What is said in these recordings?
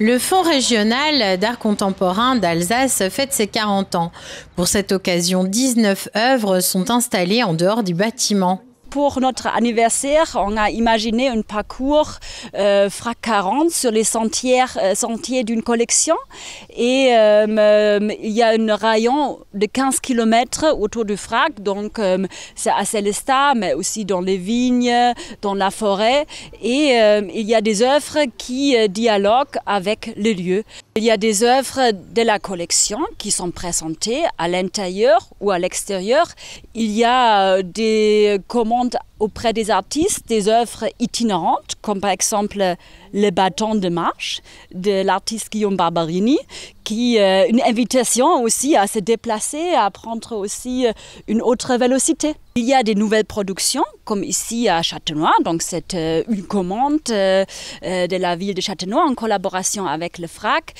Le Fonds régional d'art contemporain d'Alsace fête ses 40 ans. Pour cette occasion, 19 œuvres sont installées en dehors du bâtiment. Pour notre anniversaire, on a imaginé un parcours FRAC 40 sur les sentiers d'une collection. Et il y a un rayon de 15 km autour du FRAC, donc c'est à Sélestat, mais aussi dans les vignes, dans la forêt. Et il y a des œuvres qui dialoguent avec le lieu. Il y a des œuvres de la collection qui sont présentées à l'intérieur ou à l'extérieur. Il y a des commandes auprès des artistes, des œuvres itinérantes, comme par exemple le bâton de marche de l'artiste Guillaume Barbarini, une invitation aussi à se déplacer, à prendre aussi une autre vélocité. Il y a des nouvelles productions, comme ici à Châtenois, donc c'est une commande de la ville de Châtenois en collaboration avec le FRAC.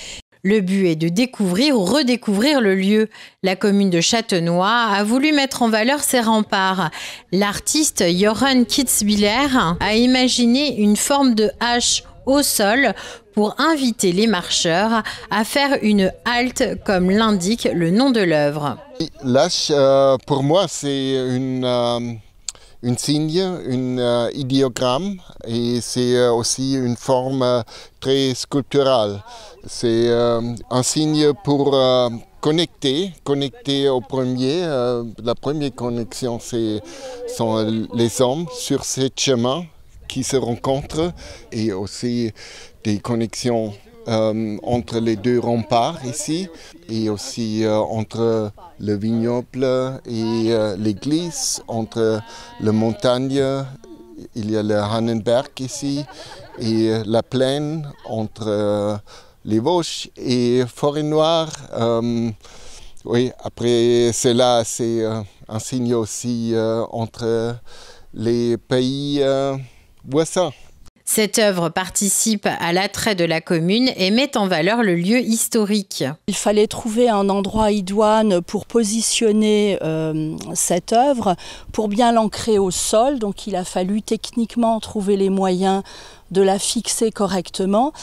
Le but est de découvrir ou redécouvrir le lieu. La commune de Châtenois a voulu mettre en valeur ses remparts. L'artiste Joran Kitzbühler a imaginé une forme de hache au sol pour inviter les marcheurs à faire une halte comme l'indique le nom de l'œuvre. L'hache, pour moi, c'est une signe, un idéogramme, et c'est aussi une forme très sculpturale. C'est un signe pour connecter au premier. La première connexion, sont les hommes sur ce chemin qui se rencontrent, et aussi des connexions entre les deux remparts ici, et aussi entre le vignoble et l'église, entre la montagne, il y a le Hannenberg ici, et la plaine entre les Vosges et Forêt-Noire. Oui, après cela, c'est un signe aussi entre les pays voisins. Cette œuvre participe à l'attrait de la commune et met en valeur le lieu historique. Il fallait trouver un endroit idoine pour positionner cette œuvre, pour bien l'ancrer au sol. Donc il a fallu techniquement trouver les moyens de la fixer correctement.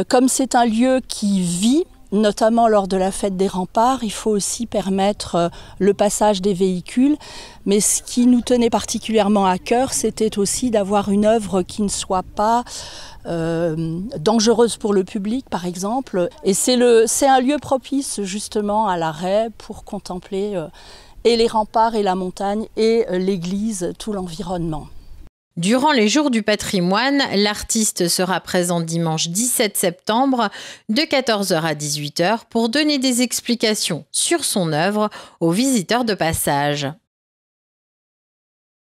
Comme c'est un lieu qui vit, notamment lors de la fête des remparts, il faut aussi permettre le passage des véhicules. Mais ce qui nous tenait particulièrement à cœur, c'était aussi d'avoir une œuvre qui ne soit pas dangereuse pour le public, par exemple. Et c'est un lieu propice justement à l'arrêt pour contempler et les remparts et la montagne et l'église, tout l'environnement. Durant les Jours du patrimoine, l'artiste sera présent dimanche 17 septembre de 14 h à 18 h pour donner des explications sur son œuvre aux visiteurs de passage.